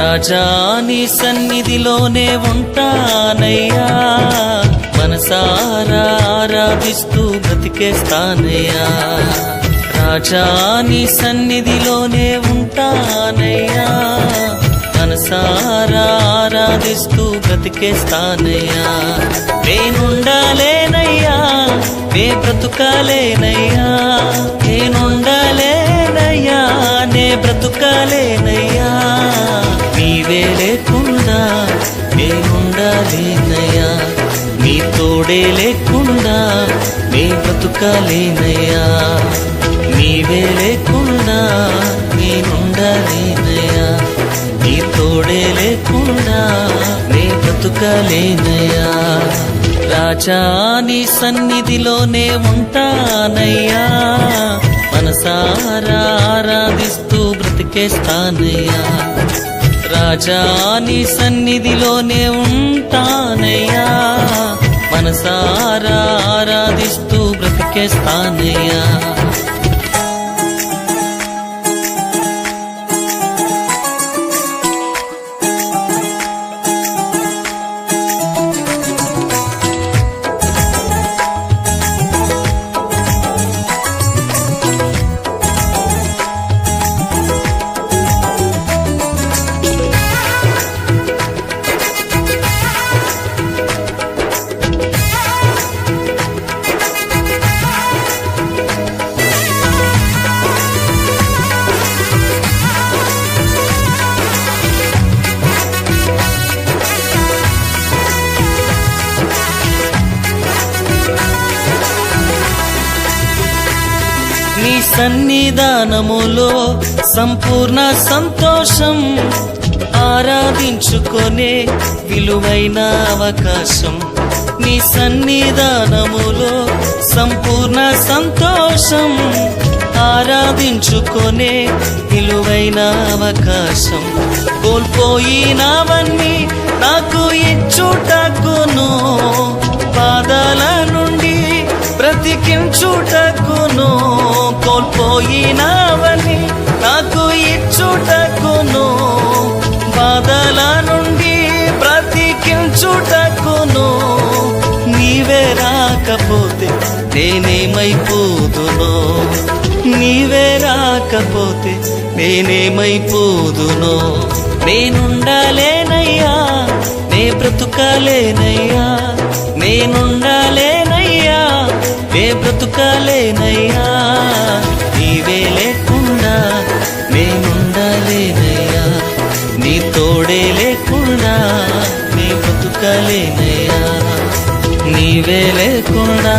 రాజా నీ సన్నిధిలోనే ఉంటానయ్యా, మనసారా ఆరాధిస్తూ బ్రతికేస్తానయ్యా. రాజా నీ సన్నిధిలోనే ఉంటానయ్యా, మనసారా ఆరాధిస్తూ బ్రతికేస్తానయ్యా. నేనుండాలేనయ్యా, నే బ్రతుకాలేనయ్యా, నేనుండాలేనయ్యా, నే బ్రతుకాలేనయ్యా. నీవే లేకుండా నేనుండాలేనయ్యా, నీ తోడే లేకుండా నే బ్రతుకాలేనయ్యా. నీవే లేకుండా నేనుండాలేనయ్యా, నీ తోడే లేకుండా నే బ్రతుకాలేనయ్యా. రాజా నీ సన్నిధిలోనే ఉంటానయ్యా, మనసారా ఆరాధిస్తూ బ్రతికేస్తానయ్యా. రాజా నీ సన్నిధిలోనే ఉంటానయ్యా, మనసారా ఆరాధిస్తూ బ్రతికేస్తానయ్యా. నీ సన్నిధానములో సంపూర్ణ సంతోషం, ఆరాధించుకొనే విలువైన అవకాశం. నీ సన్నిధానములో సంపూర్ణ సంతోషం, ఆరాధించుకొనే విలువైన అవకాశం. కోల్పోయినవన్నీ నాకు ఇచ్చుటకును, బాధల నుండి బ్రతికించుటకును. కోల్పోయినవన్నీ నాకు ఇచ్చుటకును, బాధల నుండి బ్రతికించుటకును. నీవే రాకపోతే నేనేమైపోదునో, నీవే రాకపోతే నేనేమైపోదునో. నేనుండాలేనయ్యా, నే బ్రతుకాలేనయ్యా, నేనుండాలేనయ్యా, నే బ్రతుకాలేనయ్యా. నీవే లేకుండా నేనుండాలేనయ్యా, నీ తోడే లేకుండా నే బ్రతుకాలేనయ్యా. నీవే లేకుండా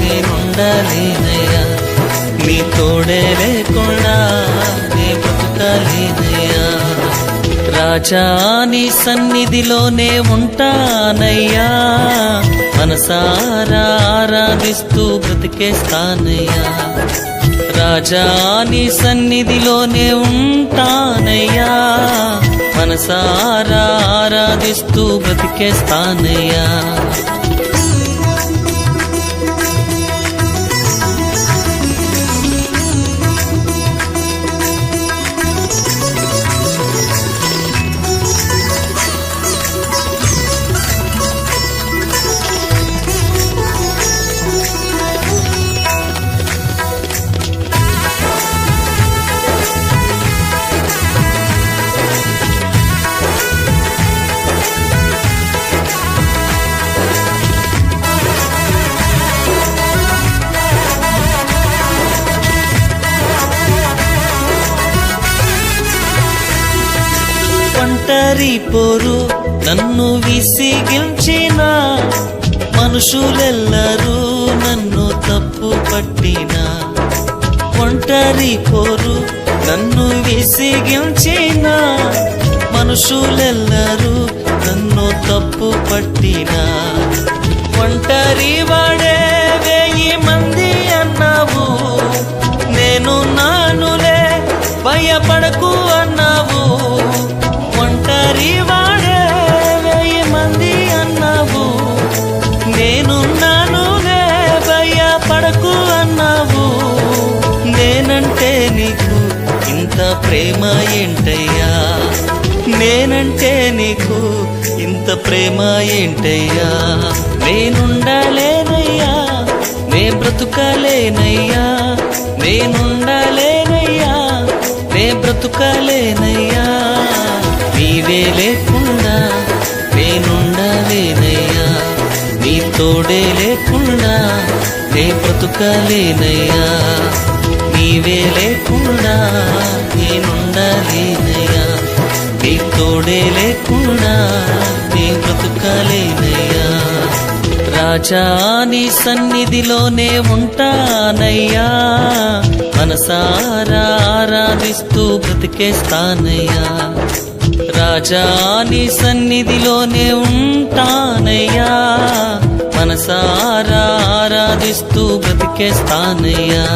నేనుండాలేనయ్యా, నీ తోడే లేకుండా నే బ్రతుకాలేనయ్యా. రాజా నీ సన్నిధిలోనే ఉంటానయ్యా, మనసారా ఆరాధిస్తూ బ్రతికేస్తానయ్యా. రాజా నీ సన్నిధిలోనే ఉంటానయ్యా, మనసారా ఆరాధిస్తూ బ్రతికేస్తానయ్యా. ఒంటరి పోరు నన్ను విసిగించిన, మనుషులెల్లరూ నన్ను తప్పు పట్టిన. ఒంటరి పోరు నన్ను విసిగించిన, మనుషులెల్లరూ నన్ను తప్పు పట్టిన. ఒంటరి వాడే 1000 మంది అన్నావు, నేను నానులే భయపడకు అన్నావు. ఒంటరి వాడే 1000 మంది అన్నావు, నేను నానులే భయపడకు అన్నావు. నేనంటే నీకు ఇంత ప్రేమ ఏంటయ్యా, నేనంటే నీకు ఇంత ప్రేమ ఏంటయ్యా. నేనుండలేనయ్యా, నే బ్రతుకలేనయ్యా. నేనుండలేనయ్యా, నే బ్రతుకలేనయ్యా. నీవే లేకుండా నేనుండలేనయ్యా. నీ తోడే లేకుండా నే బ్రతుకలేనయ్యా. నీవే లేకుండా నేనుండలేనయ్యా. నీ తోడే లేకుండా నే బ్రతుకలేనయ్యా. రాజా నీ సన్నిధిలోనే ఉంటానయ్యా. మనసారా ఆరాధిస్తూ బ్రతికేస్తానయ్యా. రాజా నీ సన్నిధిలోనే ఉంటానయ్యా. మనసారా ఆరాధిస్తూ బ్రతికేస్తానయ్యా.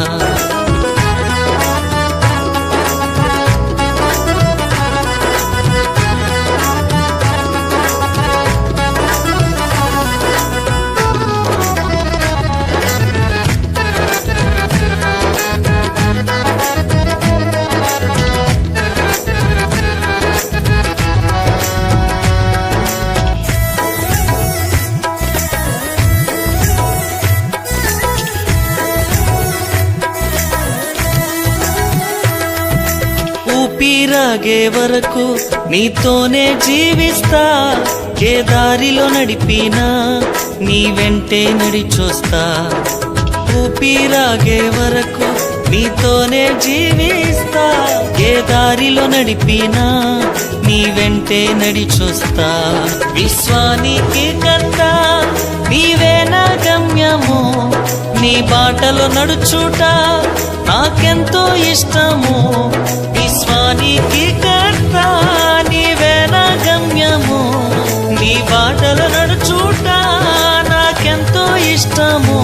ఊపిరాగే వరకు నీతోనే జీవిస్తా. ఏ దారిలో నడిపినా నీ వెంటే నడిచొస్తా. ఊపిరాగే వరకు నీతోనే జీవిస్తా. ఏ దారిలో నడిపినా నీ వెంటే నడిచొస్తా. విశ్వానికి కర్త నీవే నా గమ్యము. నీ బాటలో నడుచుట నాకెంతో ఇష్టము. విశ్వానికి కర్త నీవే నా గమ్యము. నీ బాటలో నడుచుట నాకెంతో ఇష్టము.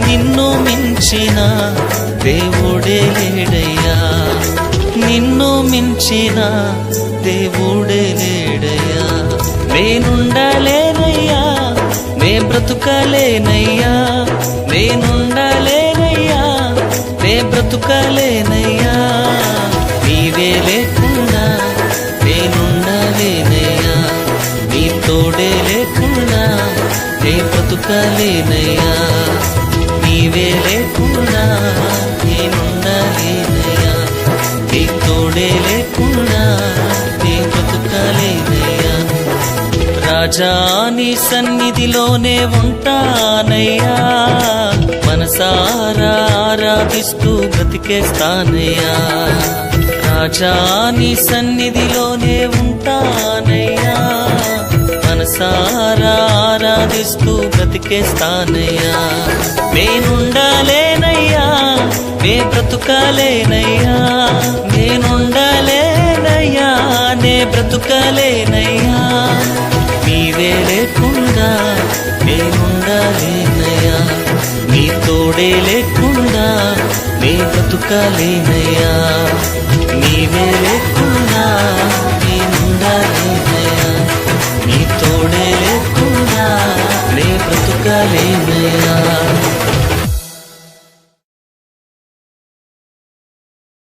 నిన్ను మించిన దేవుడే లేడయ్యా. నిన్ను మించిన దేవుడే లేడయ్యా. నేనుండలేనయ్యా, నే బ్రతుకలేనయ్యా. నేనుండలేనయ్యా, నే బ్రతుకలేనయ్యా. నీవే లేకుండా నేనుండలేనయ్యా. నీ తోడే లేకుండా నే బ్రతుకలేనయ్యా. నీవే లేకుండా నేనుండలేనయ్యా. నీ తోడే లేకుండా నే బ్రతుకలేనయ్యా. రాజా నీ సన్నిధిలోనే ఉంటానయ్యా. మనసారా ఆరాధిస్తూ బ్రతికేస్తానయ్యా. రాజా నీ సన్నిధిలోనే ఉంటానయ్యా. మనసారా ఆరాధిస్తూ బ్రతికేస్తానయ్యా. నేనుండలేనయ్యా, నే బ్రతుకలేనయ్యా. నేనుండలేనయ్యా, నే బ్రతుకలేనయ్యా. నీవే లేకుండా నేనుండలేనయ్యా. నీ తోడే లేకుండా నే బ్రతుకలేనయ్యా. నీవే లేకుండా